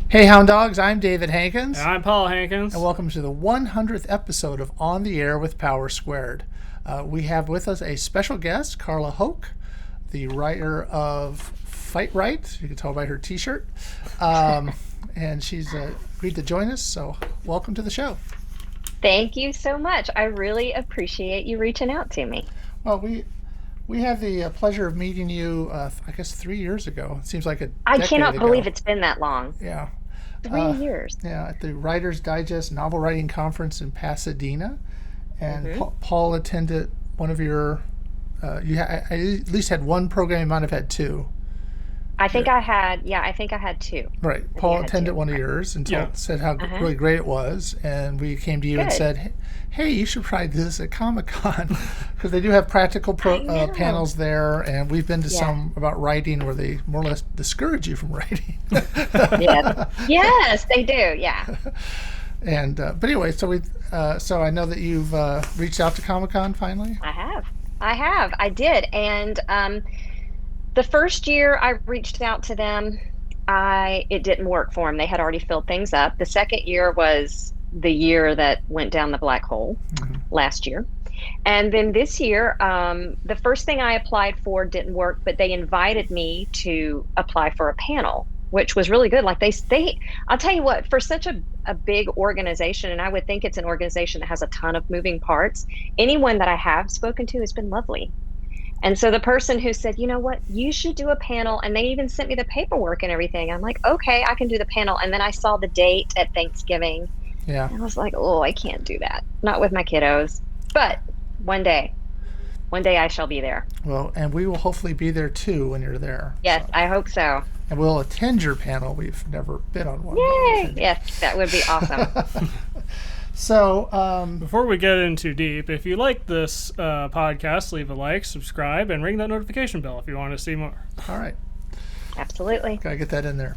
Hey, Hound Dogs, I'm David Hankins, And I'm Paul Hankins. and welcome to the 100th episode of On the Air with Power Squared. We have with us a special guest, Carla Hoch, the writer of Fight Right. You can tell by her t-shirt. And she's agreed to join us, so welcome to the show. Thank you so much. I really appreciate you reaching out to me. Well, we had the pleasure of meeting you, I guess, 3 years ago. It seems like a I decade cannot believe ago. it's been that long. Yeah. 3 years. Yeah, at the Writer's Digest Novel Writing Conference in Pasadena. And hmm Paul attended one of your. I at least had one program. You might have had two. I think I had, yeah, I think I had two. Right. I think Paul I had attended two. one of Right. yours and Yeah. said how Uh-huh. really great it was. And we came to you and Good. said, "Hey, you should try this at Comic Con because they do have practical I know. panels there." And we've been to Yeah. some about writing where they more or less discourage you from writing. Yeah. Yes, they do. Yeah. And but anyway, so I know that you've reached out to Comic Con finally. I have. I have. I did. And the first year I reached out to them, I it didn't work for them. They had already filled things up. The second year was the year that went down the black hole Mhm. last year. And then this year, the first thing I applied for didn't work, but they invited me to apply for a panel, which was really good. Like I'll tell you what, for such a big organization, and I would think it's an organization that has a ton of moving parts, anyone that I have spoken to has been lovely. And so the person who said, you know what, you should do a panel, and they even sent me the paperwork and everything. I'm like, okay, I can do the panel. And then I saw the date at Thanksgiving, Yeah. and I was like, oh, I can't do that. Not with my kiddos. But one day, one day I shall be there. Well, and we will hopefully be there too when you're there. Yes, I hope so. And we'll attend your panel. We've never been on one, but we'll Yay! attend Yes, that would be awesome. it. So, Before we get in too deep, if you like this podcast, leave a like, subscribe, and ring that notification bell if you want to see more. all right, Absolutely. gotta get that in there.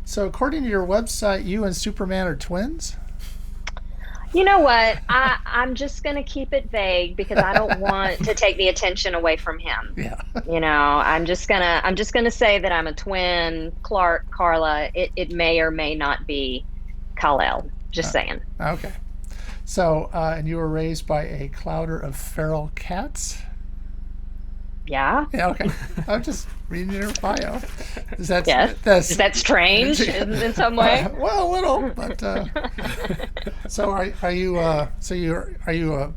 So, according to your website, you and Superman are twins. You know what? I'm just gonna keep it vague because I don't want to take the attention away from him. Yeah. I'm just gonna say that I'm a twin, Clark, Carla. It may or may not be Kal-El. Just saying. Okay. So, and you were raised by a clouder of feral cats. Yeah. Yeah. Okay. I'm just reading your bio. Is that Yes. that's Is that strange in some way? well, a little, but so are you are you a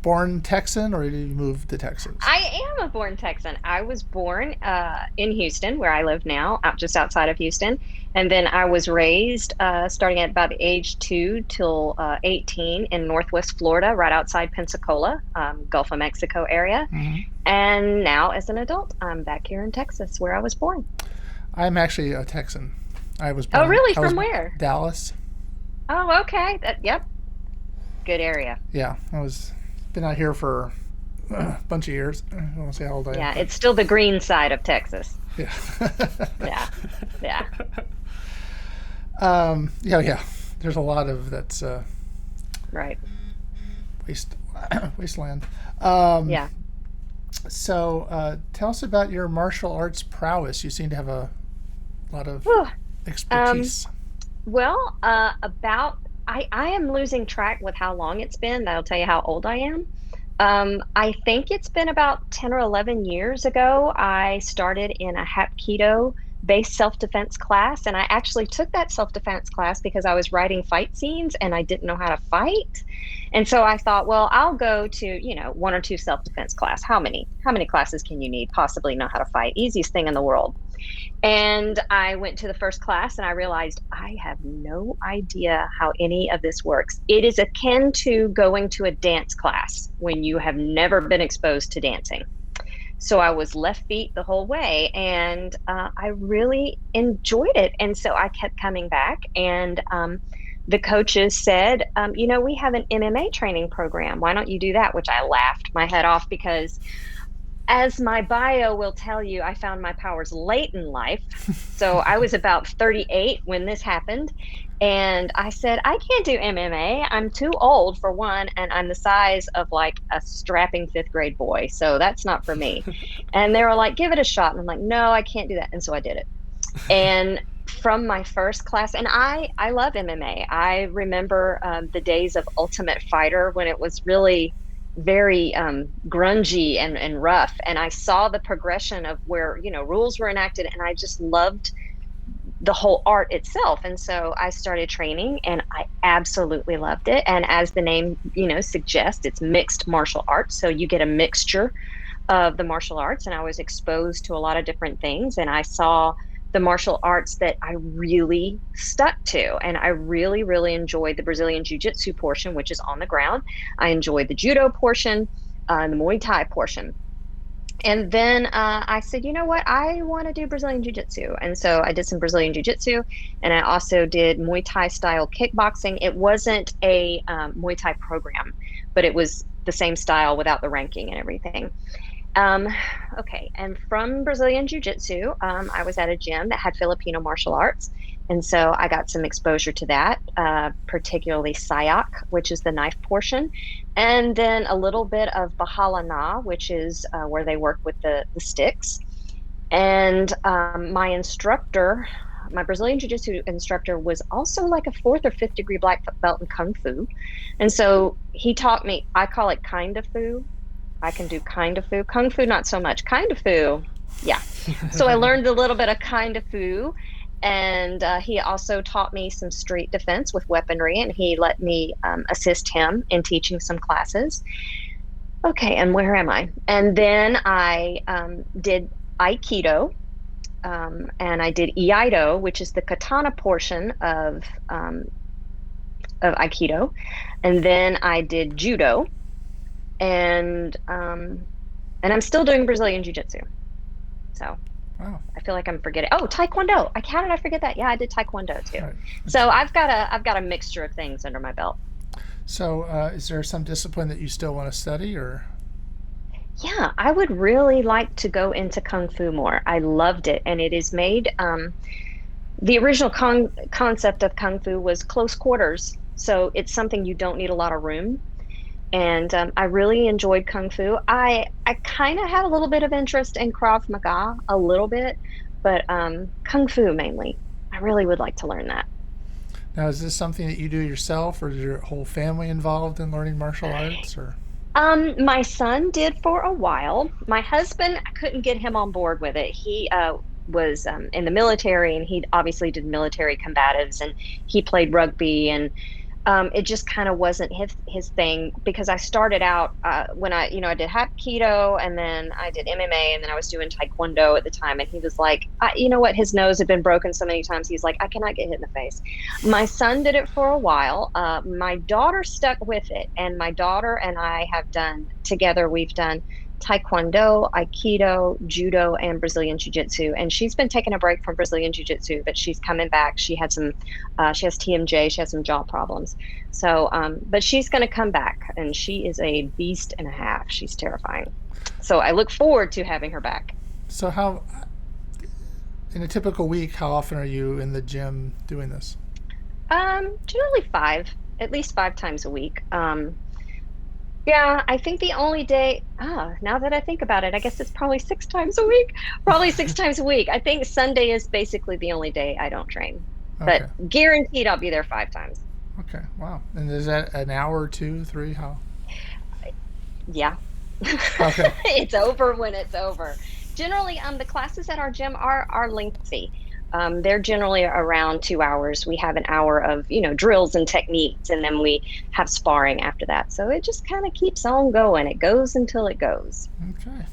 born Texan or did you move to Texas? I am a born Texan. I was born in Houston, where I live now, just outside of Houston. And then I was raised starting at about age 2 till 18 in Northwest Florida, right outside Pensacola, Gulf of Mexico area. Mhm. And now, as an adult, I'm back here in Texas, where I was born. I'm actually a Texan. I was Oh, born. really? I was From where? Dallas. Oh, okay. Yep. Good area. Yeah, I was been out here for a bunch of years. I don't want to say how old I Yeah, am. it's still the green side of Texas. Yeah. Yeah. Yeah. Yeah, yeah. There's a lot of that's Right. waste wasteland. Yeah. So, tell us about your martial arts prowess. You seem to have a lot of Whew. expertise. Well, I am losing track with how long it's been. That'll tell you how old I am. I think it's been about 10 or 11 years ago. I started in a Hapkido based self defense class. And I actually took that self defense class because I was writing fight scenes and I didn't know how to fight. And so I thought, well, I'll go to, one or two self defense class. How many? How many classes can you need? Possibly know how to fight. Easiest thing in the world. And I went to the first class and I realized I have no idea how any of this works. It is akin to going to a dance class when you have never been exposed to dancing. So I was left feet the whole way and I really enjoyed it. And so I kept coming back and the coaches said, we have an MMA training program. Why don't you do that? Which I laughed my head off because as my bio will tell you, I found my powers late in life. So I was about 38 when this happened. And I said, I can't do MMA. I'm too old for one, and I'm the size of like a strapping fifth grade boy. So that's not for me. And they were like, give it a shot. And I'm like, no, I can't do that. And so I did it. And from my first class, and I love MMA. I remember the days of Ultimate Fighter when it was really very grungy and rough, and I saw the progression of where rules were enacted, and I just loved the whole art itself. And so I started training, and I absolutely loved it. And as the name suggests, it's mixed martial arts, so you get a mixture of the martial arts, and I was exposed to a lot of different things, and I saw the martial arts that I really stuck to. And I really, really enjoyed the Brazilian Jiu-Jitsu portion, which is on the ground. I enjoyed the judo portion, the Muay Thai portion. And then I said, you know what? I want to do Brazilian Jiu Jitsu. And so I did some Brazilian Jiu Jitsu, and I also did Muay Thai style kickboxing. It wasn't a Muay Thai program, but it was the same style without the ranking and everything. Um, okay, and from Brazilian Jiu Jitsu, I was at a gym that had Filipino martial arts. And so I got some exposure to that, particularly Sayak, which is the knife portion, and then a little bit of Bahala Na, which is where they work with the sticks. And my instructor, my Brazilian Jiu Jitsu instructor, was also like a fourth or fifth degree black belt in Kung Fu. And so he taught me, I call it kind of Fu. I can do kind of Fu. Kung Fu, not so much. Kind of Fu, yeah. So I learned a little bit of kind of Fu. And he also taught me some street defense with weaponry, and he let me assist him in teaching some classes. Okay, and where am I? And then I did Aikido, and I did Iaido, which is the katana portion of Aikido. And then I did Judo, and I'm still doing Brazilian Jiu-Jitsu. So Wow. I feel like I'm forgetting. Oh, Taekwondo. How did I forget that? Yeah, I did Taekwondo too. Right. So I've got a mixture of things under my belt. So, is there some discipline that you still want to study, or? Yeah, I would really like to go into Kung Fu more. I loved it, and it is made. The original concept of Kung Fu was close quarters, so it's something you don't need a lot of room. And I really enjoyed Kung Fu. I kind of had a little bit of interest in Krav Maga, a little bit, but Kung Fu mainly. I really would like to learn that. Now, is this something that you do yourself, or is your whole family involved in learning martial arts, or? My son did for a while. My husband, I couldn't get him on board with it. He was in the military, and he obviously did military combatives, and he played rugby, and it just kind of wasn't his thing, because I started out when I did Hapkido, and then I did MMA, and then I was doing Taekwondo at the time. And he was like, you know what? His nose had been broken so many times. He's like, I cannot get hit in the face. My son did it for a while. My daughter stuck with it, and my daughter and I have done together. We've done Taekwondo, Aikido, Judo, and Brazilian Jiu Jitsu. And she's been taking a break from Brazilian Jiu Jitsu, but she's coming back. She has TMJ, she has some jaw problems. So, but she's going to come back, and she is a beast and a half. She's terrifying. So I look forward to having her back. So, in a typical week, how often are you in the gym doing this? Generally at least 5 times a week. Yeah, I think the only day, now that I think about it, I guess it's probably 6 times a week. Probably 6 times a week. I think Sunday is basically the only day I don't train. Okay. But guaranteed I'll be there 5 times. Okay. Wow. And is that an hour, 2, 3? How? Yeah. Okay. It's over when it's over. Generally, the classes at our gym are lengthy. They're generally around 2 hours. We have an hour of, drills and techniques, and then we have sparring after that. So it just kind of keeps on going. It goes until it goes. Okay.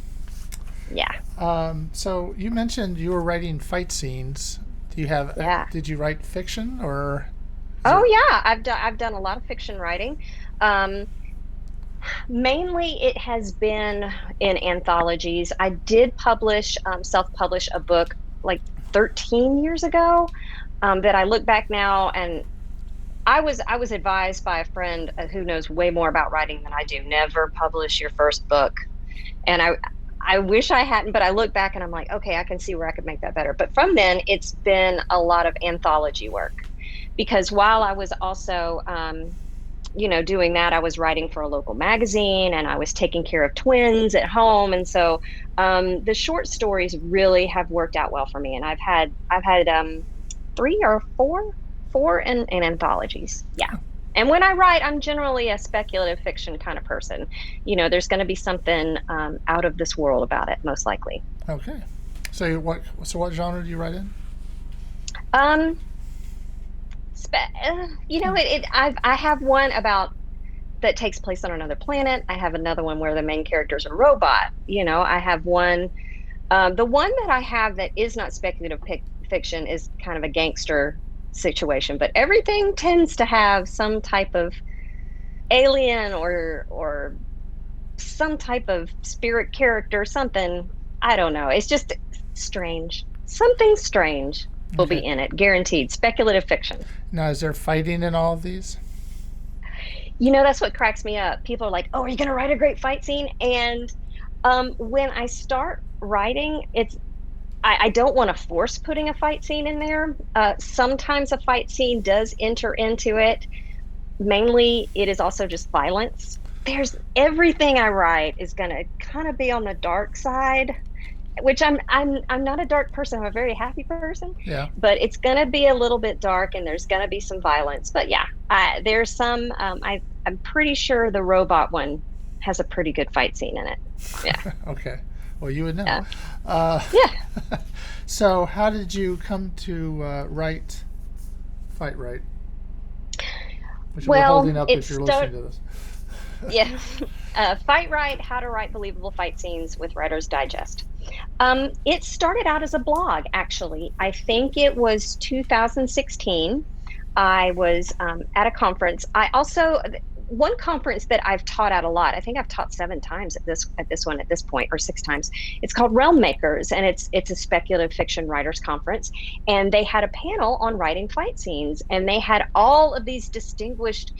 Yeah. So you mentioned you were writing fight scenes. Do you have? Yeah. Did you write fiction, or? Oh yeah, I've done a lot of fiction writing. Mainly it has been in anthologies. I did self-publish a book like 13 years ago, that I look back now, and I was advised by a friend who knows way more about writing than I do. Never publish your first book. And I wish I hadn't, but I look back and I'm like, okay, I can see where I could make that better. But from then, it's been a lot of anthology work, because while I was also doing that, I was writing for a local magazine, and I was taking care of twins at home. And so the short stories really have worked out well for me. And I've had three or four in anthologies. Yeah. And when I write, I'm generally a speculative fiction kind of person. There's going to be something out of this world about it, most likely. Okay. So what genre do you write in? Um, I have one about that takes place on another planet. I have another one where the main character is a robot. I have one. The one that I have that is not speculative fiction is kind of a gangster situation, but everything tends to have some type of alien or some type of spirit character, something. I don't know. It's just strange. Something strange will be Okay. in it, guaranteed. Speculative fiction. Now, is there fighting in all of these? That's what cracks me up. People are like, "Oh, are you going to write a great fight scene?" And when I start writing, I don't want to force putting a fight scene in there. Sometimes a fight scene does enter into it. Mainly, it is also just violence. There's everything I write is going to kind of be on the dark side, which I'm not a dark person. I'm a very happy person, Yeah. but it's going to be a little bit dark, and there's going to be some violence. But yeah, there's some. I'm pretty sure the robot one has a pretty good fight scene in it. Yeah, Okay. Well, you would know. yeah, Uh, yeah. so, how did you come to write Fight Right? Which we're Well, holding up if you're listening to this. Yeah. Fight Right, How to Write Believable Fight Scenes with Writer's Digest. It started out as a blog, actually. I think it was 2016. I was at a conference. One conference that I've taught at a lot. I think I've taught 7 times at this point, or 6 times. It's called Realm Makers, and it's a speculative fiction writers conference. And they had a panel on writing fight scenes, and they had all of these distinguished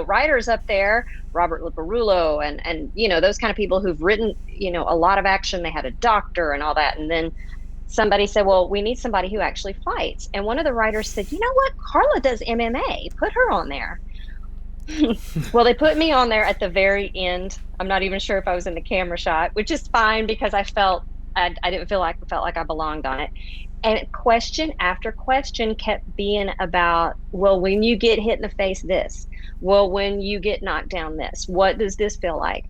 writers up there, Robert Liparulo, and those kind of people who've written a lot of action. They had a doctor and all that, and then somebody said, well, we need somebody who actually fights. And one of the writers said, you know what? Carla does MMA. Put her on there. Well, they put me on there at the very end. I'm not even sure if I was in the camera shot, which is fine because I didn't feel like I belonged on it. And question after question kept being about, well, when you get hit in the face, this. Well, when you get knocked down, this. What does this feel like?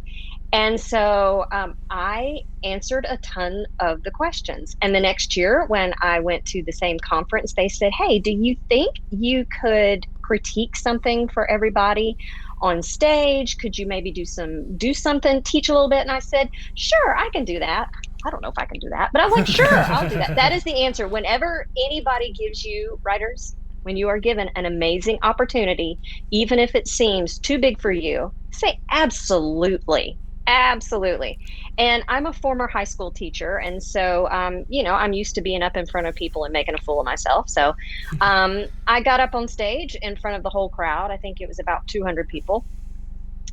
And so I answered a ton of the questions. And the next year, when I went to the same conference, they said, hey, do you think you could critique something for everybody on stage? Could you maybe do something, teach a little bit? And I said, sure, I can do that. I don't know if I can do that, but I'm like, sure, I'll do that. That is the answer. Whenever anybody gives you, writers, when you are given an amazing opportunity, even if it seems too big for you, say absolutely. Absolutely. And I'm a former high school teacher. And so, I'm used to being up in front of people and making a fool of myself. So I got up on stage in front of the whole crowd. I think it was about 200 people.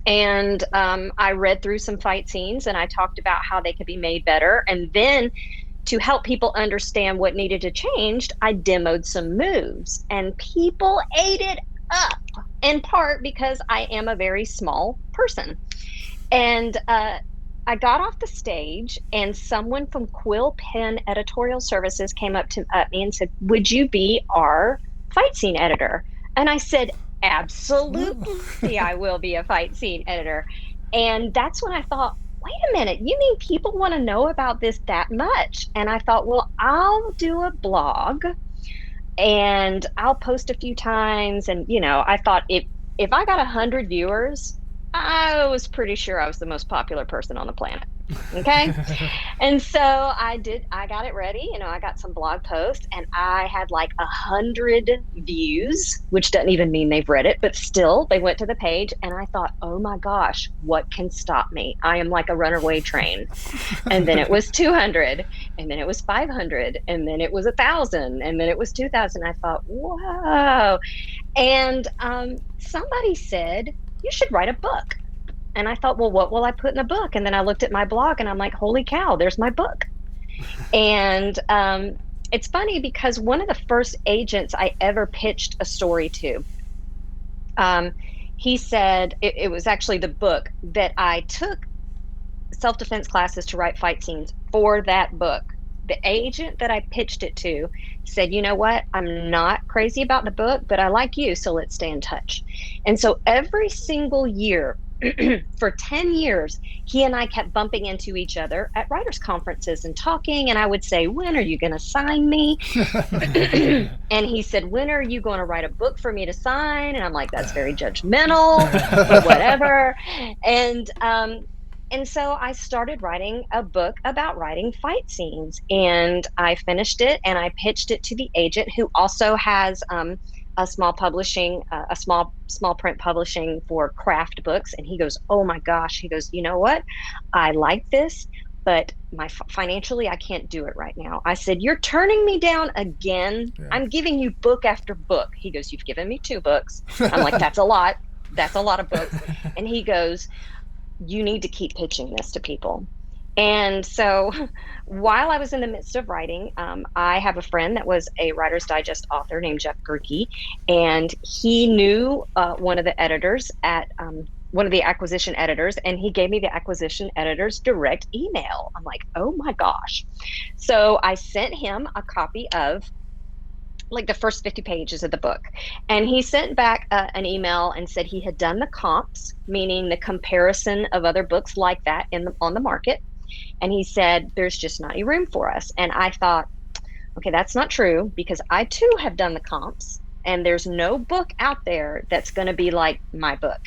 And I read through some fight scenes and I talked about how they could be made better. And then to help people understand what needed to change, I demoed some moves and people ate it up, in part because I am a very small person. And I got off the stage, and someone from Quill Pen Editorial Services came up to me and said, would you be our fight scene editor? And I said, absolutely, I will be a fight scene editor. And that's when I thought, wait a minute, you mean people want to know about this that much? And I thought, well, I'll do a blog and I'll post a few times. And, I thought if I got 100 viewers, I was pretty sure I was the most popular person on the planet. Okay. And so I got it ready. I got some blog posts and I had like 100 views, which doesn't even mean they've read it, but still they went to the page and I thought, oh my gosh, what can stop me? I am like a runaway train. And then it was 200 and then it was 500 and then it was 1,000 and then it was 2,000. I thought, whoa. And somebody said, you should write a book. And I thought, well, what will I put in the book? And then I looked at my blog and I'm like, holy cow, there's my book. And it's funny because one of the first agents I ever pitched a story to, he said, it was actually the book that I took self-defense classes to write fight scenes for that book. the agent that I pitched it to said, you know what? I'm not crazy about the book, but I like you, so let's stay in touch. And so every single year, for 10 years, he and I kept bumping into each other at writers' conferences and talking. And I would say, when are you going to sign me? And he said, when are you going to write a book for me to sign? And I'm like, that's very judgmental, but whatever. And, and so I started writing a book about writing fight scenes, and I finished it and I pitched it to the agent who also has a small publishing, a small print publishing for craft books. And he goes, oh my gosh, he goes, you know what? I like this, but financially, I can't do it right now. I said, you're turning me down again. Yeah. I'm giving you book after book. He goes, you've given me 2 books. I'm like, that's a lot. That's a lot of books. And he goes, you need to keep pitching this to people. And so while I was in the midst of writing, I have a friend that was a Writer's Digest author named Jeff Gerke, and he knew one of the editors at one of the acquisition editors, and he gave me the acquisition editor's direct email. I'm like, oh my gosh. So I sent him a copy of like the first 50 pages of the book. And he sent back an email and said he had done the comps, meaning the comparison of other books like that on the market. And he said, there's just not any room for us. And I thought, okay, that's not true, because I too have done the comps, and there's no book out there that's going to be like my book.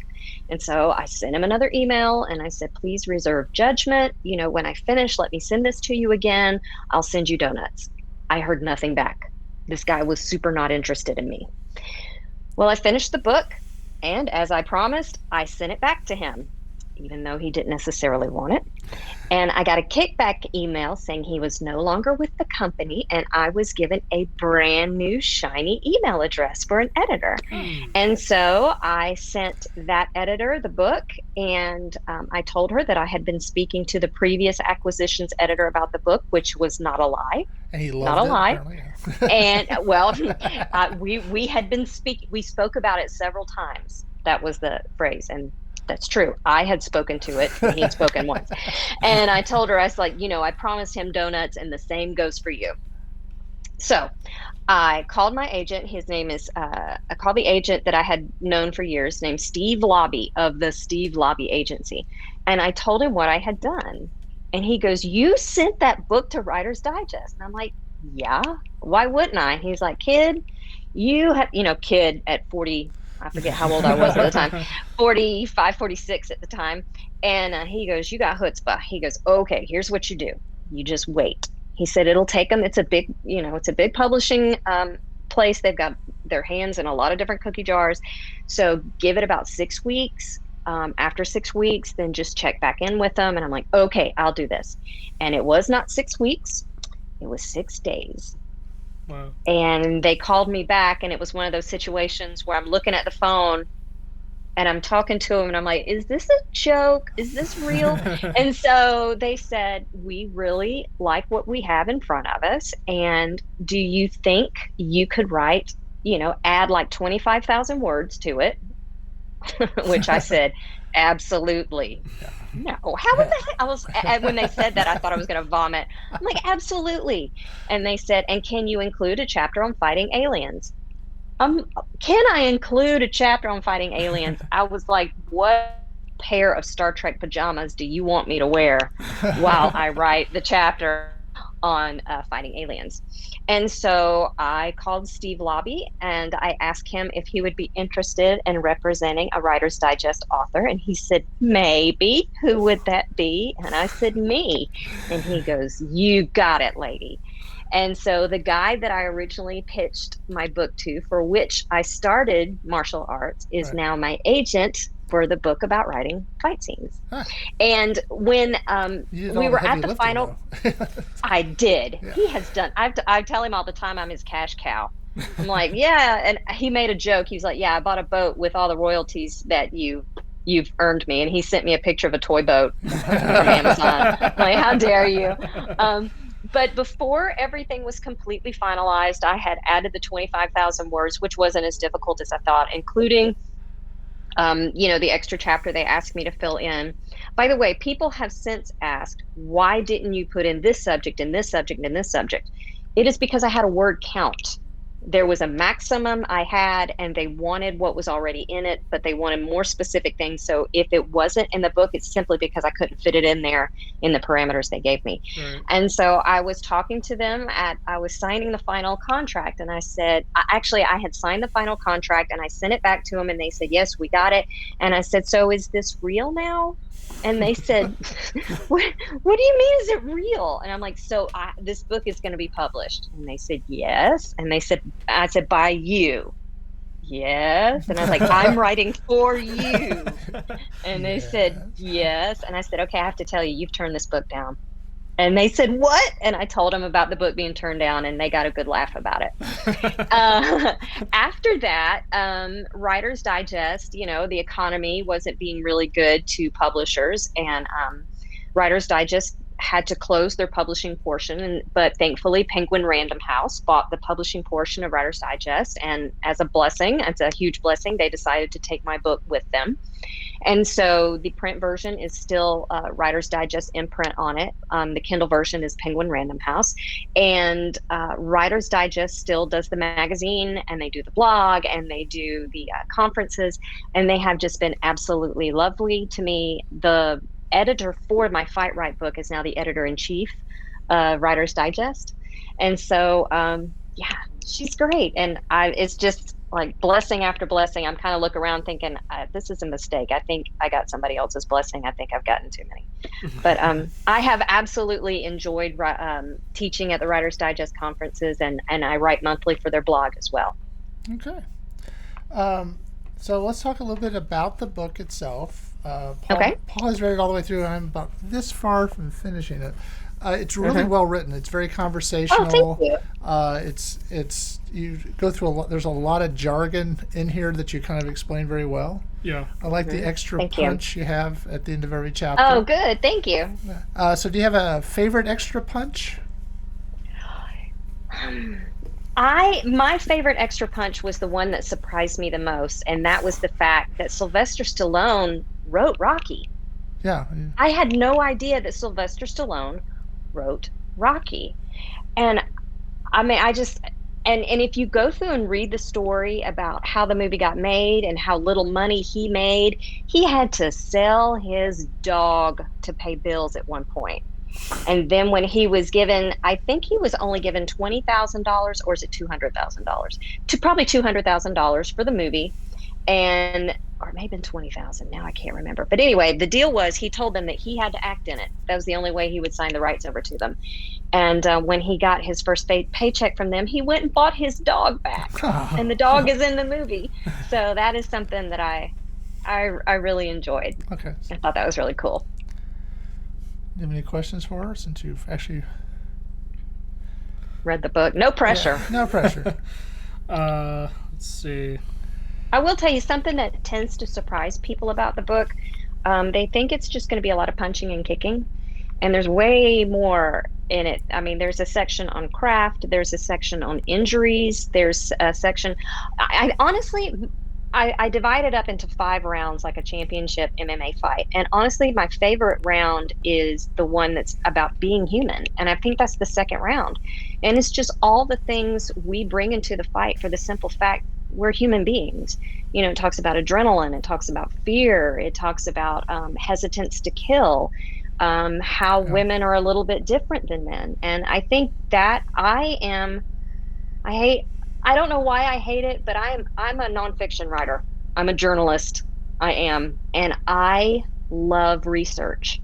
And so I sent him another email and I said, please reserve judgment. You know, when I finish, let me send this to you again. I'll send you donuts. I heard nothing back. This guy was super not interested in me. Well, I finished the book, and as I promised, I sent it back to him, even though he didn't necessarily want it. And I got a kickback email saying he was no longer with the company, and I was given a brand new shiny email address for an editor. And so I sent that editor the book, and I told her that I had been speaking to the previous acquisitions editor about the book, which was not a lie. And he Not loved a lie. it. And well, we had been we spoke about it several times. That was the phrase. And that's true. I had spoken to it, and he had spoken once. And I told her, I was like, you know, I promised him donuts, and the same goes for you. So I called my agent. His name is, I called the agent that I had known for years, named Steve Lobby of the Steve Lobby Agency. And I told him what I had done. And he goes, you sent that book to Writer's Digest. And I'm like, yeah, why wouldn't I? He's like, kid, you have, you know, kid at 40, I forget how old I was at the time, 45, 46 at the time. And he goes, you got chutzpah. He goes, okay, here's what you do. You just wait. He said, it'll take them. It's a big, you know, it's a big publishing place. They've got their hands in a lot of different cookie jars. So give it about 6 weeks. After 6 weeks, then just check back in with them. And I'm like, okay, I'll do this. And it was not 6 weeks. It was 6 days. Wow. And they called me back, and it was one of those situations where I'm looking at the phone and I'm talking to them, and I'm like, is this a joke? Is this real? And so they said, we really like what we have in front of us. And do you think you could write, you know, add like 25,000 words to it? Which I said, absolutely. No, how was that? I was, when they said that, I thought I was going to vomit. I'm like, absolutely. And they said, and can you include a chapter on fighting aliens? Can I include a chapter on fighting aliens? I was like, what pair of Star Trek pajamas do you want me to wear while I write the chapter on fighting aliens? And so I called Steve Lobby, and I asked him if he would be interested in representing a Writer's Digest author. And he said, maybe. Who would that be? And I said, me. And he goes, you got it, lady. And so the guy that I originally pitched my book to, for which I started martial arts, is now my agent for the book about writing fight scenes. Huh. And when we were at the lifting, final, I did. Yeah. He has done. I tell him all the time I'm his cash cow. I'm like, yeah. And he made a joke. He was like, yeah, I bought a boat with all the royalties that you've earned me. And he sent me a picture of a toy boat from Amazon. I'm like, how dare you? But before everything was completely finalized, I had added the 25,000 words, which wasn't as difficult as I thought, including The extra chapter they asked me to fill in. By the way, people have since asked, why didn't you put in this subject and this subject and this subject? It is because I had a word count. There was a maximum I had, and they wanted what was already in it, but they wanted more specific things. So if it wasn't in the book, it's simply because I couldn't fit it in there in the parameters they gave me. Right. And so I was talking to them I was signing the final contract, and I said, actually, I had signed the final contract and I sent it back to them, and they said, yes, we got it. And I said, so is this real now? And they said, what do you mean, is it real? And I'm like, so this book is going to be published. And they said, yes. And I said, by you. Yes. And I was like, I'm writing for you. And they said, yes. And I said, okay, I have to tell you, you've turned this book down. And they said, what? And I told them about the book being turned down, and they got a good laugh about it. After that, Writer's Digest, the economy wasn't being really good to publishers, and Writer's Digest had to close their publishing portion. But thankfully, Penguin Random House bought the publishing portion of Writer's Digest. And as a blessing, it's a huge blessing, they decided to take my book with them. And so the print version is still Writer's Digest imprint on it. The Kindle version is Penguin Random House. And Writer's Digest still does the magazine, and they do the blog, and they do the conferences. And they have just been absolutely lovely to me. The editor for my Fight Right book is now the editor-in-chief of Writer's Digest. And so, she's great. And it's just like blessing after blessing. I'm kind of look around thinking, this is a mistake. I think I got somebody else's blessing. I think I've gotten too many. But I have absolutely enjoyed teaching at the Writer's Digest conferences, and I write monthly for their blog as well. Okay. So let's talk a little bit about the book itself. Paul has read it all the way through, and I'm about this far from finishing it. It's really well written. It's very conversational. Oh, thank you. It's you go through a lot. There's a lot of jargon in here that you kind of explain very well. Yeah. I like the extra punch you have at the end of every chapter. Oh, good. Thank you. So do you have a favorite extra punch? My favorite extra punch was the one that surprised me the most, and that was the fact that Sylvester Stallone wrote Rocky. Yeah. I had no idea that Sylvester Stallone wrote Rocky. And I mean, and if you go through and read the story about how the movie got made and how little money he made, he had to sell his dog to pay bills at one point. And then when he was given, I think he was only given $20,000, or is it $200,000? Probably $200,000 for the movie. Or maybe 20,000. Now I can't remember. But anyway, the deal was he told them that he had to act in it. That was the only way he would sign the rights over to them. And when he got his first paycheck from them, he went and bought his dog back. And the dog is in the movie. So that is something that I really enjoyed. Okay. I thought that was really cool. Do you have any questions for her, since you've actually read the book? No pressure. Yeah, no pressure. Let's see. I will tell you something that tends to surprise people about the book. They think it's just going to be a lot of punching and kicking, and there's way more in it. I mean, there's a section on craft, there's a section on injuries, there's a section. I honestly divide it up into 5 rounds, like a championship MMA fight. And honestly, my favorite round is the one that's about being human. And I think that's the second round. And it's just all the things we bring into the fight for the simple fact we're human beings. It talks about adrenaline, it talks about fear, it talks about hesitance to kill, how women are a little bit different than men. And I think that I don't know why I hate it, but I'm a nonfiction writer. I'm a journalist. I am. And I love research.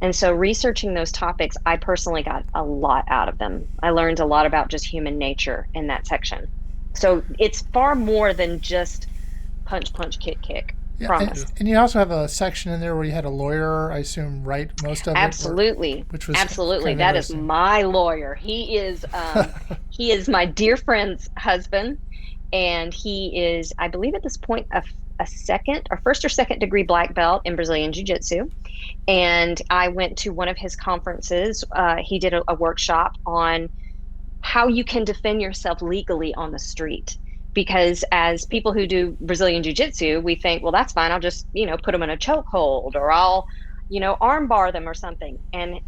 And so researching those topics, I personally got a lot out of them. I learned a lot about just human nature in that section. So it's far more than just punch, punch, kick, kick. Yeah, Promise. And you also have a section in there where you had a lawyer, I assume, write most of it. Absolutely. Which was absolutely. That is my lawyer. He is he is my dear friend's husband, and he is, I believe at this point, a first or second degree black belt in Brazilian Jiu-Jitsu. And I went to one of his conferences. He did a workshop on how you can defend yourself legally on the street. because as people who do Brazilian Jiu-Jitsu, we think, well, that's fine. I'll just, put them in a chokehold, or I'll, arm bar them or something. And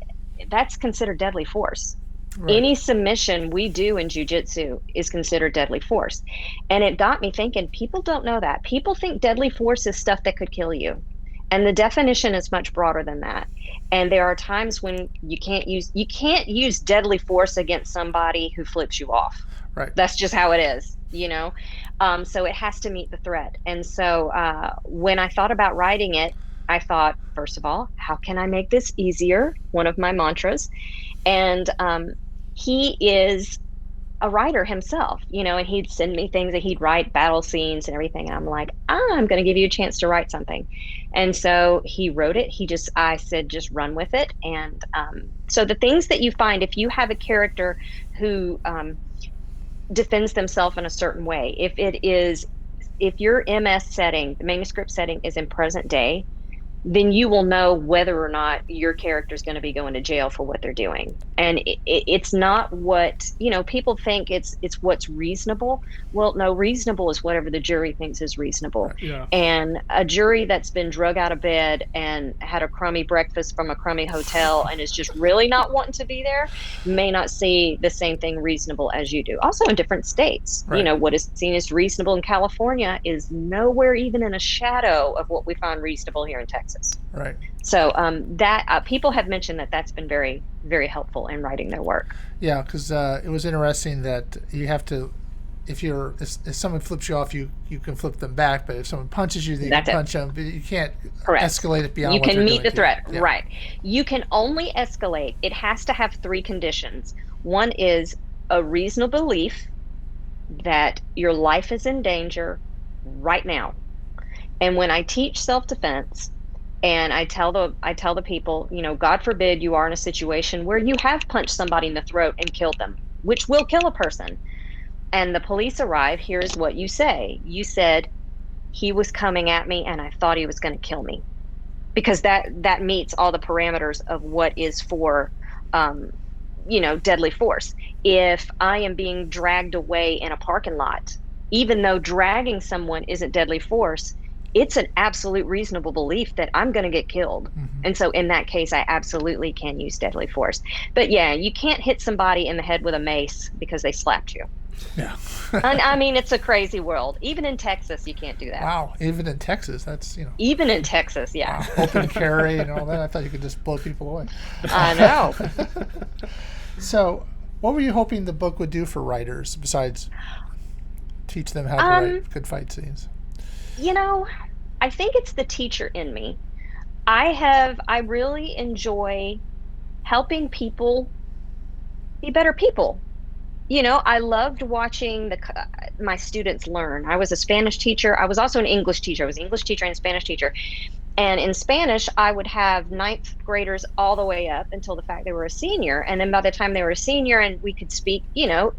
that's considered deadly force. Right. Any submission we do in Jiu-Jitsu is considered deadly force. And it got me thinking, people don't know that. People think deadly force is stuff that could kill you. And the definition is much broader than that. And there are times when you can't use deadly force against somebody who flips you off. Right. That's just how it is. So it has to meet the threat. And so when I thought about writing it, I thought, first of all, how can I make this easier? One of my mantras. And he is a writer himself, and he'd send me things that he'd write battle scenes and everything. And I'm like, I'm going to give you a chance to write something. And so he wrote it. I said, just run with it. And so the things that you find, if you have a character who defends themselves in a certain way, if your MS setting, the manuscript setting is in present day, then you will know whether or not your character is going to be going to jail for what they're doing. And it's not what, people think it's what's reasonable. Well, no, reasonable is whatever the jury thinks is reasonable. Yeah. And a jury that's been drug out of bed and had a crummy breakfast from a crummy hotel and is just really not wanting to be there may not see the same thing reasonable as you do. Also in different states, Right. what is seen as reasonable in California is nowhere even in a shadow of what we find reasonable here in Texas. Right. So that people have mentioned that that's been very, very helpful in writing their work. Yeah, because it was interesting that you have to, if someone flips you off, you can flip them back. But if someone punches you, then you can punch them. But you can't escalate it beyond. You can meet the threat, yeah. right? You can only escalate. It has to have three conditions. One is a reasonable belief that your life is in danger right now. And when I teach self-defense, and I tell the people, God forbid you are in a situation where you have punched somebody in the throat and killed them, which will kill a person. And the police arrive. Here's what you say. You said, he was coming at me and I thought he was going to kill me. Because that meets all the parameters of what is for, deadly force. If I am being dragged away in a parking lot, even though dragging someone isn't deadly force, it's an absolute reasonable belief that I'm going to get killed. Mm-hmm. And so in that case, I absolutely can use deadly force. But yeah, you can't hit somebody in the head with a mace because they slapped you. Yeah. And I mean, it's a crazy world. Even in Texas, you can't do that. Wow. Even in Texas, that's, Even in Texas, yeah. Wow. Open carry and all that. I thought you could just blow people away. I know. So what were you hoping the book would do for writers besides teach them how to write good fight scenes? I think it's the teacher in me. I really enjoy helping people be better people. I loved watching my students learn. I was a Spanish teacher. I was also an English teacher. I was an English teacher and Spanish teacher. And in Spanish, I would have ninth graders all the way up until the fact they were a senior. And then by the time they were a senior and we could speak,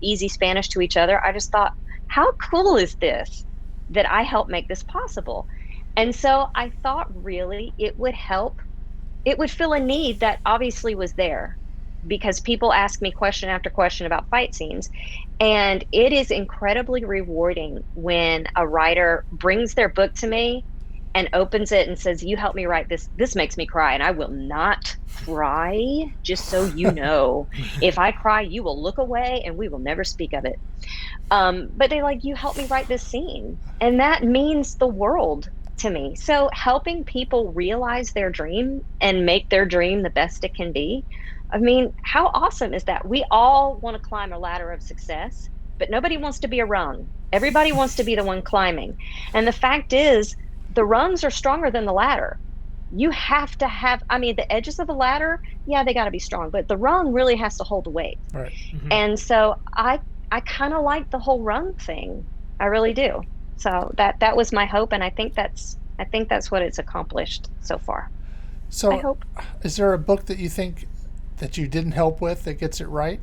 easy Spanish to each other, I just thought, how cool is this that I helped make this possible? And so I thought really it would help. It would fill a need that obviously was there because people ask me question after question about fight scenes. And it is incredibly rewarding when a writer brings their book to me and opens it and says, you helped me write this. This makes me cry. And I will not cry, just so you know. If I cry, you will look away and we will never speak of it. But they're like, you helped me write this scene. And that means the world to me. So helping people realize their dream and make their dream the best it can be. I mean, how awesome is that? We all want to climb a ladder of success, but nobody wants to be a rung. Everybody wants to be the one climbing. And the fact is, the rungs are stronger than the ladder. You have to have, the edges of the ladder, yeah, they got to be strong, but the rung really has to hold the weight. Right. Mm-hmm. And so I kind of like the whole rung thing. I really do. So that was my hope, and I think that's what it's accomplished so far. So I hope. Is there a book that you think that you didn't help with that gets it right?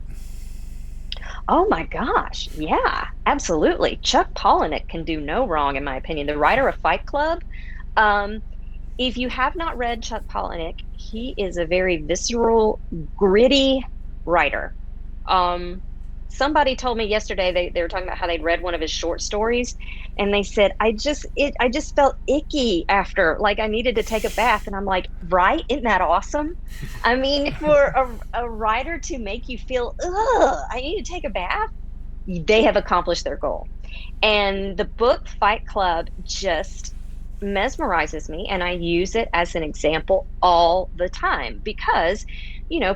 Oh my gosh, yeah, absolutely. Chuck Palahniuk can do no wrong, in my opinion. The writer of Fight Club. If you have not read Chuck Palahniuk, he is a very visceral, gritty writer. somebody told me yesterday they were talking about how they'd read one of his short stories, and they said I just felt icky after, like I needed to take a bath. And I'm like, right? Isn't that awesome? I mean, for a writer to make you feel, ugh, I need to take a bath, they have accomplished their goal. And the book Fight Club just mesmerizes me, and I use it as an example all the time because,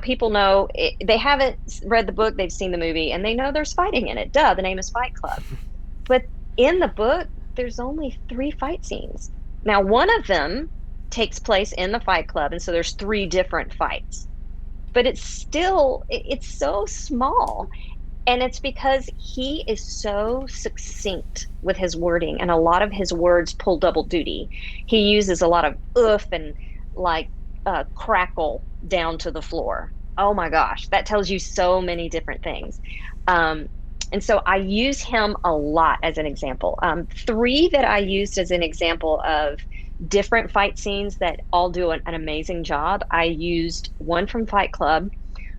people know it, they haven't read the book, they've seen the movie, and they know there's fighting in it. Duh, the name is Fight Club. But in the book, there's only three fight scenes. Now, one of them takes place in the Fight Club, and so there's three different fights. But it's still, it's so small, and it's because he is so succinct with his wording, and a lot of his words pull double duty. He uses a lot of oof and like crackle down to the floor. Oh my gosh, that tells you so many different things. Um, and so I use him a lot as an example. Three that I used as an example of different fight scenes that all do an amazing job. I used one from Fight Club,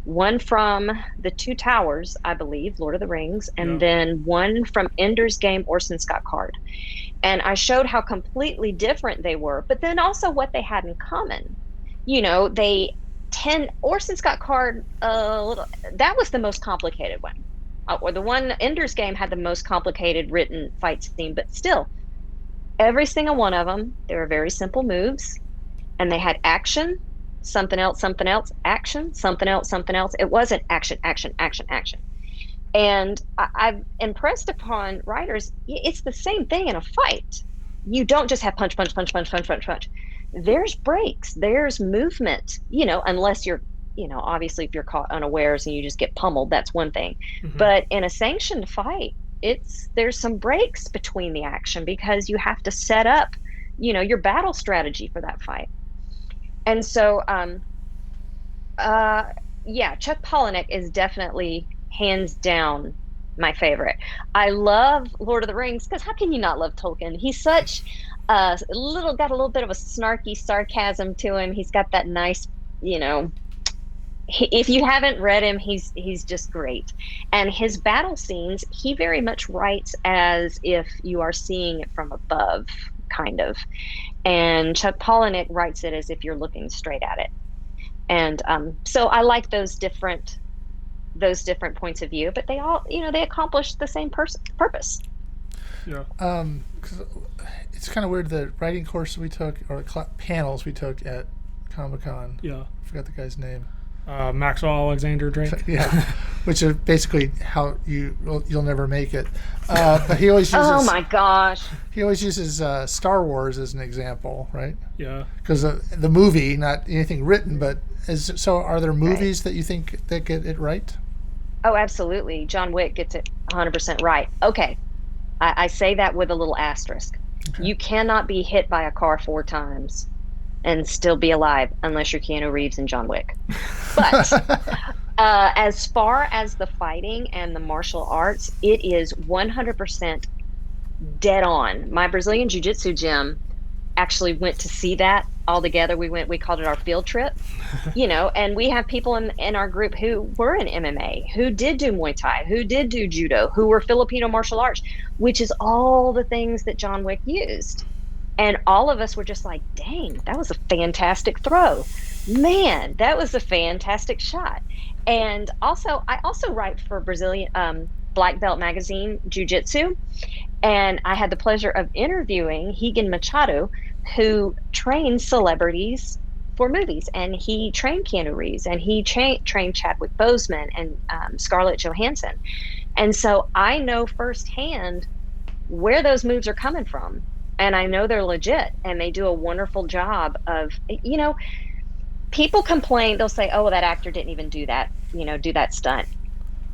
one from The Two Towers, I believe, Lord of the Rings, and Yeah. then one from Ender's Game, Orson Scott Card. And I showed how completely different they were, but then also what they had in common. They tend, Orson Scott Card, that was the most complicated one. Or the one, Ender's Game, had the most complicated written fight scene, but still, every single one of them, they were very simple moves, and they had action, something else, action, something else. It wasn't action, action, action, action. And I've impressed upon writers, it's the same thing in a fight. You don't just have punch, punch, punch, punch, punch, punch, punch. There's breaks, there's movement, unless you're, obviously if you're caught unawares and you just get pummeled, that's one thing. Hmm. But in a sanctioned fight, there's some breaks between the action because you have to set up, your battle strategy for that fight. And so, uh, yeah, Chuck Palahniuk is definitely hands down my favorite. I love Lord of the Rings because how can you not love Tolkien? He's such got a little bit of a snarky sarcasm to him. He's got that nice, you know, if you haven't read him, he's just great. And his battle scenes, he very much writes as if you are seeing it from above, kind of. And Chuck Palahniuk writes it as if you're looking straight at it. And so I like those different points of view, but they all, they accomplish the same purpose. Yeah. 'Cause it's kind of weird, the writing course we took, or panels we took at Comic-Con. Yeah. I forgot the guy's name. Maxwell Alexander Drake. Yeah, which is basically how you'll never make it. But he always uses. Oh my gosh. He always uses Star Wars as an example, right? Yeah. Because the movie, not anything written, but so. Are there movies that you think that get it right? Oh, absolutely. John Wick gets it 100% right. Okay. I say that with a little asterisk. Okay. You cannot be hit by a car 4 times and still be alive unless you're Keanu Reeves and John Wick. But as far as the fighting and the martial arts, it is 100% dead on. My Brazilian Jiu-Jitsu gym actually went to see that all together. We called it our field trip, and we have people in our group who were in MMA, who did do Muay Thai, who did do judo, who were Filipino martial arts, which is all the things that John Wick used. And all of us were just like, dang, that was a fantastic throw. Man, that was a fantastic shot. And also, I also write for Brazilian Black Belt magazine, Jiu-Jitsu. And I had the pleasure of interviewing Higan Machado, who trains celebrities for movies. And he trained Keanu Reeves, and he trained Chadwick Boseman and Scarlett Johansson. And so I know firsthand where those moves are coming from. And I know they're legit, and they do a wonderful job of, people complain, they'll say, oh, well, that actor didn't even do that, do that stunt.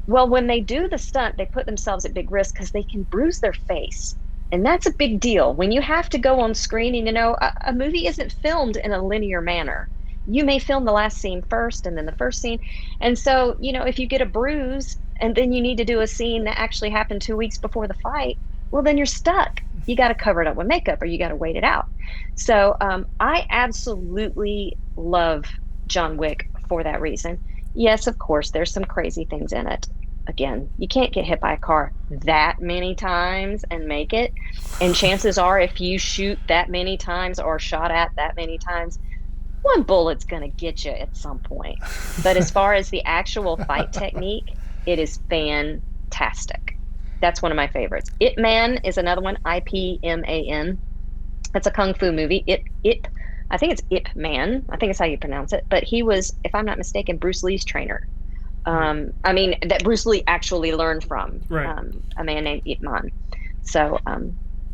Well, when they do the stunt, they put themselves at big risk because they can bruise their face. And that's a big deal. When you have to go on screen, and a movie isn't filmed in a linear manner. You may film the last scene first and then the first scene. And so, if you get a bruise and then you need to do a scene that actually happened 2 weeks before the fight, well, then you're stuck. You got to cover it up with makeup, or you got to wait it out. So I absolutely love John Wick for that reason. Yes, of course, there's some crazy things in it. again, you can't get hit by a car that many times and make it. And chances are, if you shoot that many times or shot at that many times, one bullet's going to get you at some point. But as far as the actual fight technique, it is fantastic. That's one of my favorites. Ip Man is another one, IPMAN. It's a kung fu movie. I think it's Ip Man. I think it's how you pronounce it. But he was, if I'm not mistaken, Bruce Lee's trainer. I mean, that Bruce Lee actually learned from Right. a man named Ip Man. So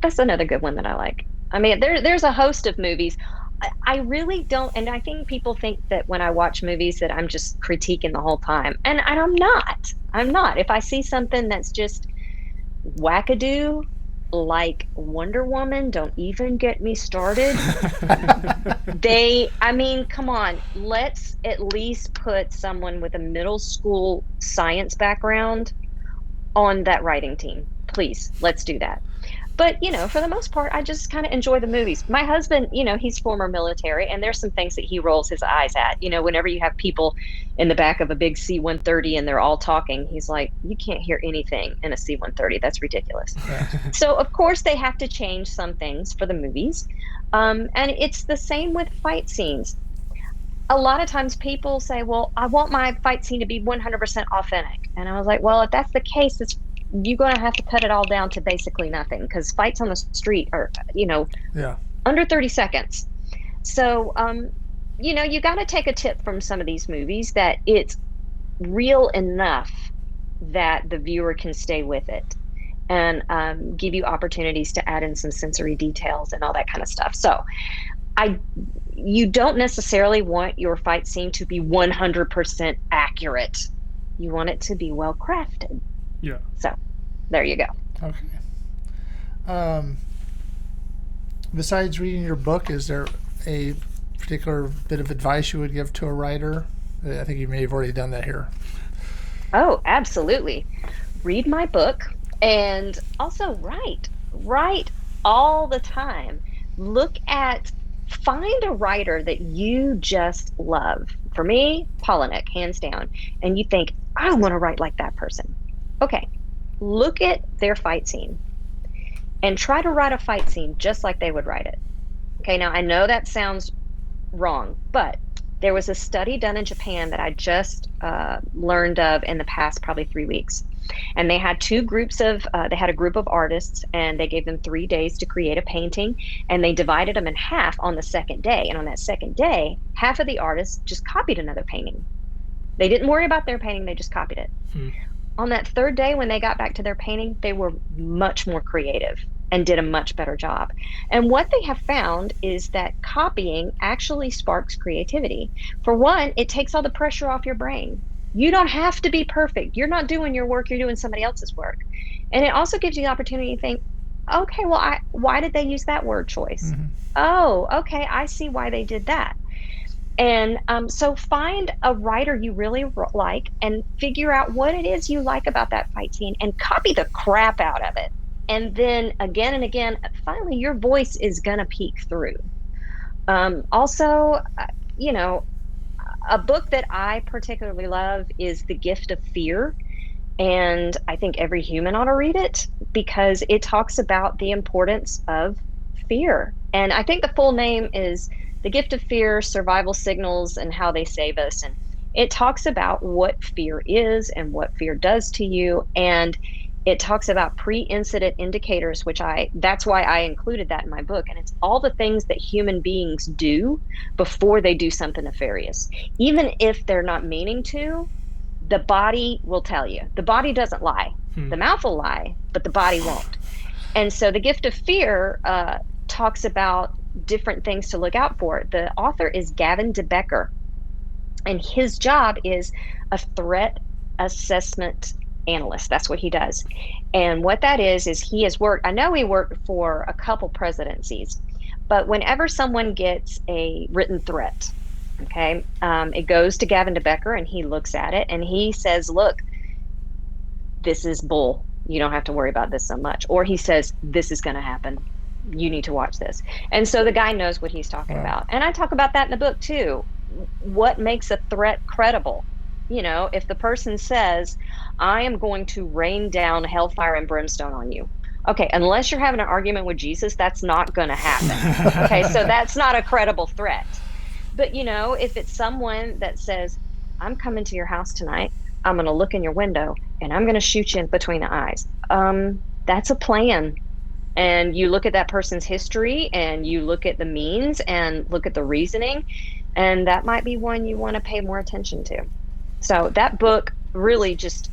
that's another good one that I like. I mean, there's a host of movies. I really don't, and I think people think that when I watch movies that I'm just critiquing the whole time, and I'm not. I'm not. If I see something that's just wackadoo, like Wonder Woman, don't even get me started. I mean, come on, let's at least put someone with a middle school science background on that writing team. Please, let's do that. But, for the most part, I just kind of enjoy the movies. My husband, he's former military, and there's some things that he rolls his eyes at. Whenever you have people in the back of a big C-130 and they're all talking, he's like, you can't hear anything in a C-130. That's ridiculous. So, of course, they have to change some things for the movies. And it's the same with fight scenes. A lot of times people say, well, I want my fight scene to be 100% authentic. And I was like, well, if that's the case, you're going to have to cut it all down to basically nothing, because fights on the street are, Yeah. under 30 seconds. So, you got to take a tip from some of these movies that it's real enough that the viewer can stay with it, and give you opportunities to add in some sensory details and all that kind of stuff. So you don't necessarily want your fight scene to be 100% accurate. You want it to be well crafted. Yeah. So there you go. Okay. Besides reading your book, is there a particular bit of advice you would give to a writer? I think you may have already done that here. Oh, absolutely. Read my book, and also write all the time. Find a writer that you just love. For me, Polinick, hands down. And you think, I want to write like that person. Okay, look at their fight scene and try to write a fight scene just like they would write it. Okay, now I know that sounds wrong, but there was a study done in Japan that I just learned of in the past probably 3 weeks. And they had they had a group of artists, and they gave them 3 days to create a painting, and they divided them in half on the second day. And on that second day, half of the artists just copied another painting. They didn't worry about their painting, they just copied it. On that third day, when they got back to their painting, they were much more creative and did a much better job. And what they have found is that copying actually sparks creativity. For one, it takes all the pressure off your brain. You don't have to be perfect. You're not doing your work, you're doing somebody else's work. And it also gives you the opportunity to think, okay, well, why did they use that word choice? Mm-hmm. Oh, okay, I see why they did that. And so find a writer you really like and figure out what it is you like about that fight scene and copy the crap out of it. And then again and again, finally, your voice is going to peek through. Also, a book that I particularly love is The Gift of Fear. And I think every human ought to read it because it talks about the importance of fear. And I think the full name is The Gift of Fear, Survival Signals, and How They Save Us. And it talks about what fear is and what fear does to you. And it talks about pre-incident indicators, that's why I included that in my book. And it's all the things that human beings do before they do something nefarious. Even if they're not meaning to, the body will tell you. The body doesn't lie. The mouth will lie, but the body won't. And so The Gift of Fear talks about different things to look out for. The author is Gavin de Becker, and his job is a threat assessment analyst. That's what he does. And what that is he has worked, I know he worked for a couple presidencies, but whenever someone gets a written threat, okay, it goes to Gavin de Becker, and he looks at it and he says, look, this is bull. You don't have to worry about this so much. Or he says, this is going to happen. You need to watch this. And so the guy knows what he's talking about. And I talk about that in the book too. What makes a threat credible? if the person says, I am going to rain down hellfire and brimstone on you. Okay, unless you're having an argument with Jesus, that's not going to happen. Okay, so that's not a credible threat. But, if it's someone that says, I'm coming to your house tonight, I'm going to look in your window and I'm going to shoot you in between the eyes. That's a plan. And you look at that person's history and you look at the means and look at the reasoning, and that might be one you want to pay more attention to. So that book really just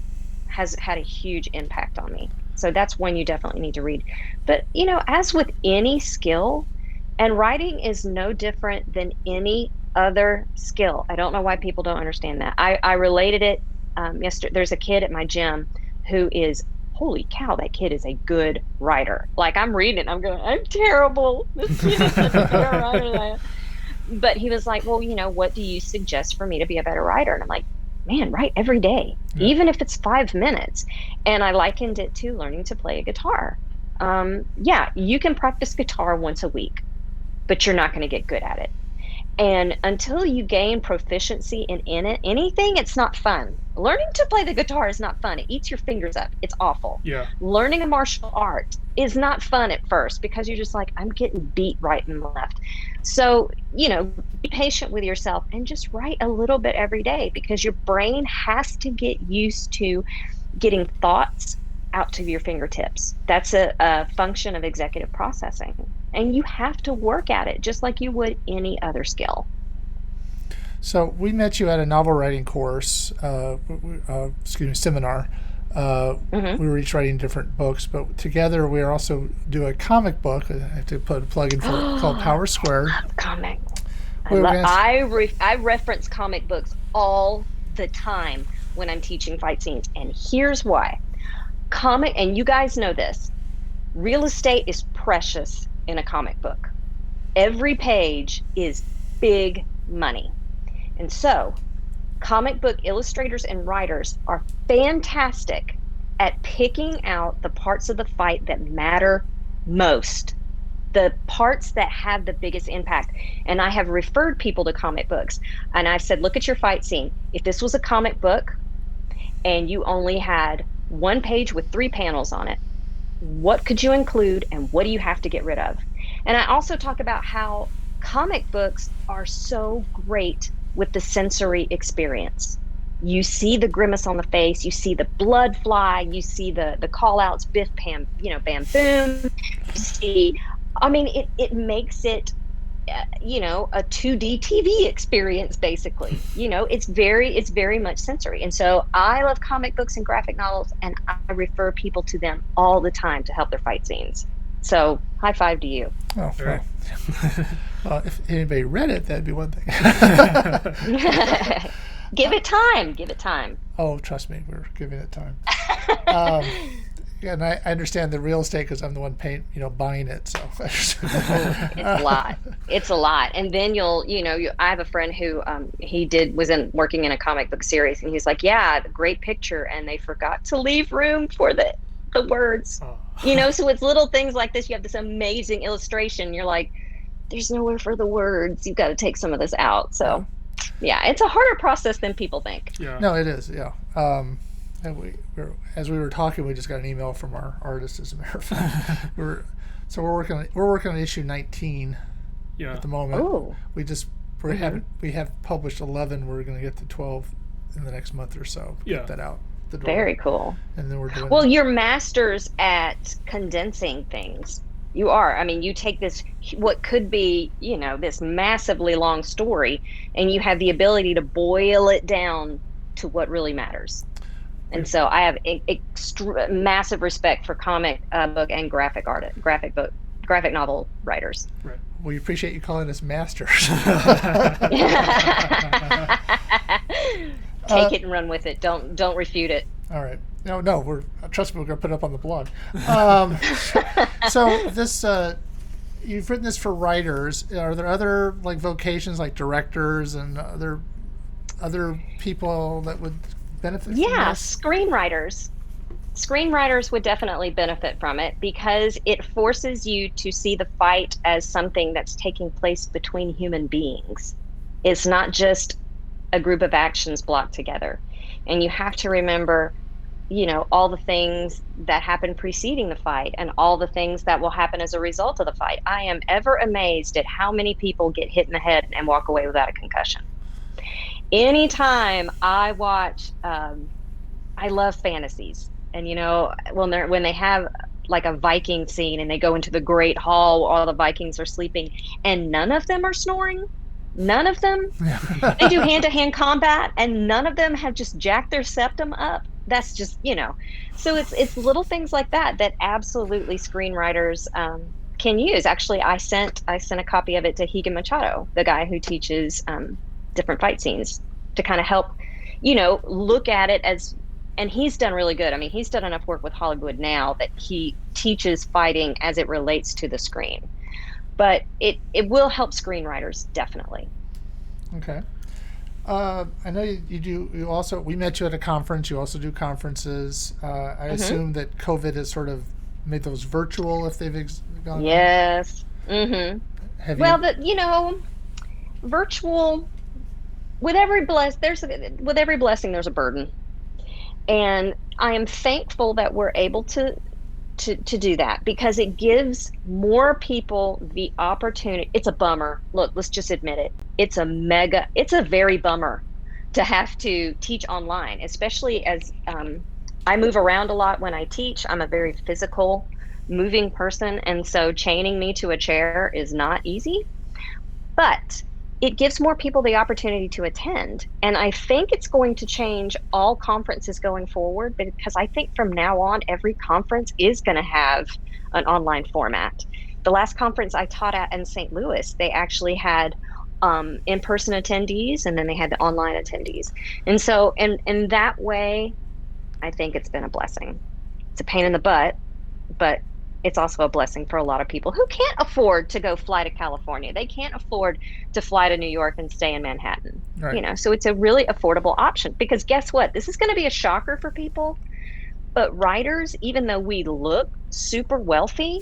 has had a huge impact on me. So that's one you definitely need to read. But, as with any skill, and writing is no different than any other skill. I don't know why people don't understand that. I related it yesterday. There's a kid at my gym who is, holy cow, that kid is a good writer. Like, I'm reading it, I'm going, I'm terrible. This kid is such a better writer. But he was like, well, what do you suggest for me to be a better writer? And I'm like, man, write every day, even if it's 5 minutes. And I likened it to learning to play a guitar. Yeah, you can practice guitar once a week, but you're not going to get good at it. And until you gain proficiency in it, anything, it's not fun. Learning to play the guitar is not fun. It eats your fingers up. It's awful. Yeah. Learning a martial art is not fun at first because you're just like, I'm getting beat right and left. So, be patient with yourself and just write a little bit every day, because your brain has to get used to getting thoughts out to your fingertips. That's a function of executive processing. And you have to work at it just like you would any other skill. So we met you at a novel writing course, seminar. We were each writing different books, but together we also do a comic book. I have to put a plug in for it, called Power Squared. Comic. I reference comic books all the time when I'm teaching fight scenes, and here's why. And you guys know this, real estate is precious in a comic book. Every page is big money. And so comic book illustrators and writers are fantastic at picking out the parts of the fight that matter most, the parts that have the biggest impact. And I have referred people to comic books, and I've said, look at your fight scene. If this was a comic book and you only had one page with 3 panels on it, what could you include and what do you have to get rid of? And I also talk about how comic books are so great with the sensory experience. You see the grimace on the face, you see the blood fly, you see the call outs, biff, pam, bam, boom. You see, it makes it, a 2D TV experience, basically. It's very much sensory. And so I love comic books and graphic novels, and I refer people to them all the time to help their fight scenes. So high five to you. Oh, well, if anybody read it, that'd be one thing. Give it time. Oh, trust me, we're giving it time. And I understand the real estate because I'm the one buying it. So it's a lot. And then I have a friend who was working in a comic book series, and he's like, yeah, great picture, and they forgot to leave room for the words. So it's little things like this. You have this amazing illustration. You're like, there's nowhere for the words. You've got to take some of this out. So yeah, it's a harder process than people think. Yeah. No, it is. Yeah. And as we were talking, we just got an email from our artist, as a matter of fact. we're working on issue 19 at the moment. Ooh. We have published 11. We're going to get to 12 in the next month or so. Get that out the door. Very cool. And then we're doing. Well, you're masters at condensing things. You are. You take this, what could be, this massively long story, and you have the ability to boil it down to what really matters. And so I have massive respect for comic book and graphic novel writers. Right. We appreciate you calling us masters. Take it and run with it. Don't refute it. All right. No. Trust me, we're going to put it up on the blog. So this, you've written this for writers. Are there other vocations like directors and other people that would benefit from this? Screenwriters. Screenwriters would definitely benefit from it because it forces you to see the fight as something that's taking place between human beings. It's not just a group of actions blocked together. And you have to remember, all the things that happen preceding the fight and all the things that will happen as a result of the fight. I am ever amazed at how many people get hit in the head and walk away without a concussion. Anytime I watch, I love fantasies. And, when they have like a Viking scene and they go into the Great Hall where all the Vikings are sleeping and none of them are snoring. None of them. They do hand-to-hand combat and none of them have just jacked their septum up. That's just, so it's little things like that that absolutely screenwriters can use. Actually, I sent a copy of it to Higa Machado, the guy who teaches different fight scenes, to kind of help, look at it as, and he's done really good. I mean, he's done enough work with Hollywood now that he teaches fighting as it relates to the screen. But it will help screenwriters, definitely. Okay. I know you do. You also, we met you at a conference. You also do conferences. I assume that COVID has sort of made those virtual if they've gone. Yes. Mm-hmm. Virtual. With every blessing, there's a burden, and I am thankful that we're able to do that because it gives more people the opportunity. It's a bummer. Look, let's just admit it. It's a very bummer to have to teach online, especially as I move around a lot when I teach. I'm a very physical moving person. And so chaining me to a chair is not easy, but it gives more people the opportunity to attend. And I think it's going to change all conferences going forward, because I think from now on, every conference is going to have an online format. The last conference I taught at in St. Louis, they actually had in-person attendees and then they had the online attendees. And so in that way, I think it's been a blessing. It's a pain in the butt, but it's also a blessing for a lot of people who can't afford to go fly to California. They can't afford to fly to New York and stay in Manhattan. Right. So it's a really affordable option, because guess what? This is going to be a shocker for people, but writers, even though we look super wealthy,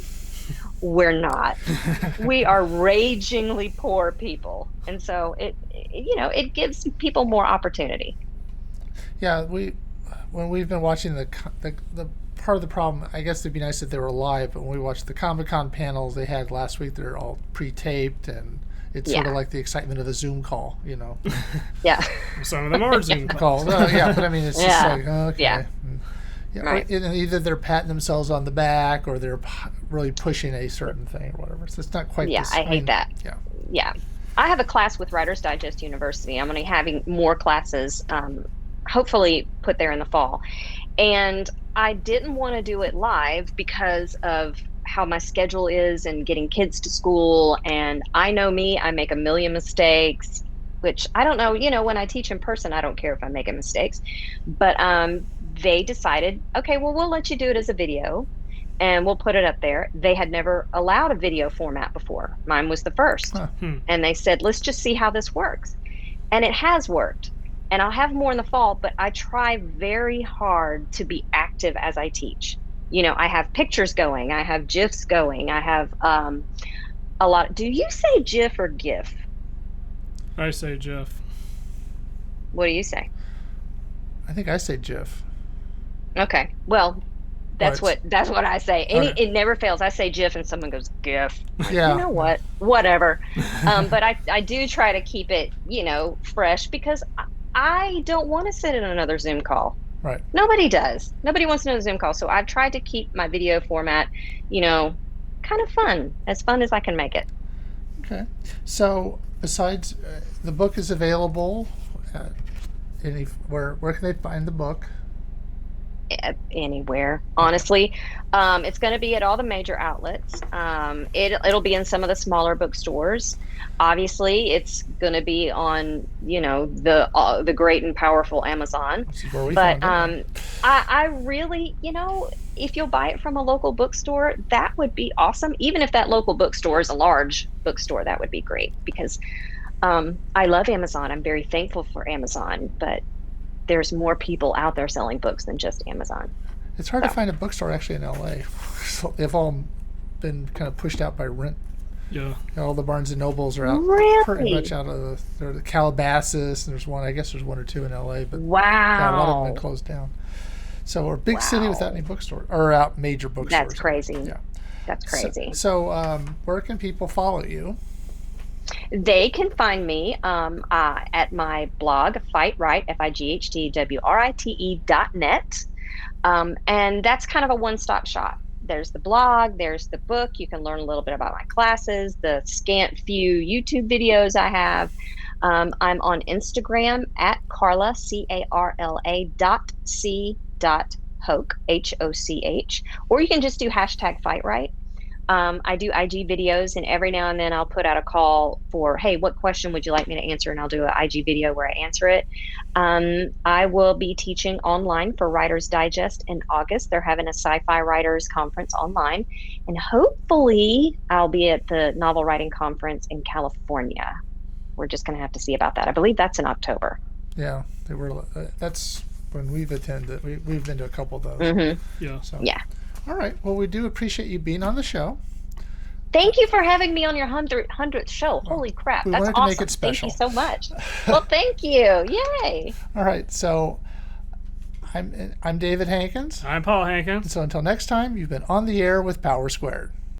we're not. We are ragingly poor people. And so it gives people more opportunity. Yeah, when we've been watching the part of the problem, I guess it'd be nice if they were live, but when we watched the Comic-Con panels they had last week, they're all pre-taped, and it's sort of like the excitement of the Zoom call, Yeah. Some of them are Zoom calls. Yeah, but I mean, it's just like, okay. Yeah. Yeah, right. Either they're patting themselves on the back or they're really pushing a certain thing or whatever. So it's not quite. Yeah, I hate that. Yeah. Yeah. I have a class with Writers Digest University. I'm going to be having more classes, hopefully put there in the fall. And I didn't want to do it live because of how my schedule is and getting kids to school. And I know me, I make a million mistakes, which I don't know, when I teach in person, I don't care if I'm making mistakes. But they decided, okay, well, we'll let you do it as a video and we'll put it up there. They had never allowed a video format before. Mine was the first. And they said, let's just see how this works. And it has worked. And I'll have more in the fall, but I try very hard to be active as I teach. I have pictures going, I have GIFs going, I have a lot. Do you say GIF or GIF? I say GIF. What do you say? I think I say GIF. Okay. Well, that's what I say. It never fails. I say GIF and someone goes GIF. Yeah. You know what? Whatever. But I do try to keep it, fresh, because I don't want to sit in another Zoom call. Right. Nobody does. Nobody wants another Zoom call. So I've tried to keep my video format, kind of fun as I can make it. Okay. So besides, the book is available. Where can they find the book? Anywhere, honestly. It's going to be at all the major outlets. It'll be in some of the smaller bookstores. Obviously, it's going to be on the great and powerful Amazon. But I really, if you'll buy it from a local bookstore, that would be awesome. Even if that local bookstore is a large bookstore, that would be great, because I love Amazon. I'm very thankful for Amazon, but there's more people out there selling books than just Amazon. It's hard to find a bookstore actually in LA. So they've all been kind of pushed out by rent Yeah. All the Barnes and Nobles are out pretty Really? much out of the Calabasas, and there's one. I guess there's one or two in LA, but yeah, a lot of them have Wow. been closed down. So we're a big city without Wow. any bookstore or out major bookstores. That's crazy. Yeah. That's crazy. So where can people follow you? They can find me at my blog, Fight Right, FIGHTWRITE.net. And that's kind of a one-stop shop. There's the blog, there's the book. You can learn a little bit about my classes, the scant few YouTube videos I have. I'm on Instagram at Carla, CARLA dot Hoch, HOCH, or you can just do hashtag Fight Right. I do IG videos, and every now and then I'll put out a call for, hey, what question would you like me to answer? And I'll do an IG video where I answer it. I will be teaching online for Writers Digest in August. They're having a sci-fi writers conference online, and hopefully I'll be at the novel writing conference in California. We're just going to have to see about that. I believe that's in October. Yeah, they were. That's when we've attended. We've been to a couple of those. Mm-hmm. Yeah. So Yeah. all right. Well, we do appreciate you being on the show. Thank you for having me on your 100th show. Holy crap. We That's wanted to awesome. make it special. Thank you so much. Well, thank you. Yay. All right. So I'm David Hankins. I'm Paul Hankins. So until next time, you've been on the air with Power Squared.